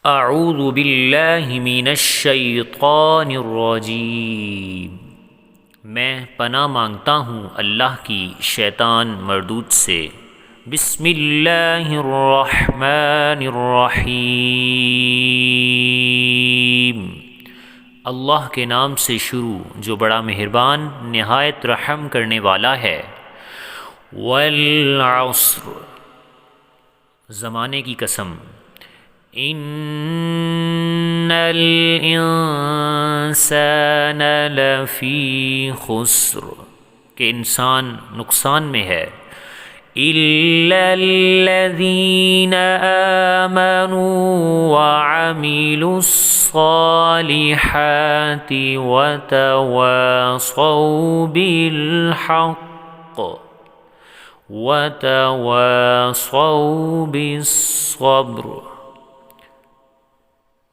اعوذ باللہ من الشیطان الرجیم، میں پناہ مانگتا ہوں اللہ کی شیطان مردود سے۔ بسم اللہ الرحمن الرحیم، اللہ کے نام سے شروع جو بڑا مہربان نہایت رحم کرنے والا ہے۔ والعصر، زمانے کی قسم۔ ان الانسان لفی خسر، کہ انسان نقصان میں ہے۔ الا الذین آمنوا وعملوا الصالحات وتواصوا بالحق وتواصوا بالصبر،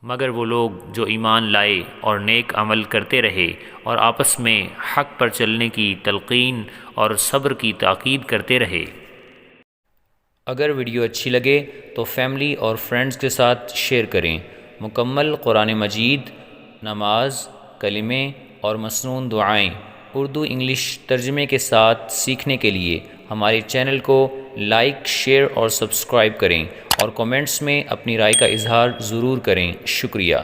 مگر وہ لوگ جو ایمان لائے اور نیک عمل کرتے رہے اور آپس میں حق پر چلنے کی تلقین اور صبر کی تاکید کرتے رہے۔ اگر ویڈیو اچھی لگے تو فیملی اور فرینڈز کے ساتھ شیئر کریں۔ مکمل قرآن مجید، نماز، کلمے اور مسنون دعائیں اردو انگلش ترجمے کے ساتھ سیکھنے کے لیے ہمارے چینل کو لائک، شیئر اور سبسکرائب کریں، اور کمنٹس میں اپنی رائے کا اظہار ضرور کریں۔ شکریہ۔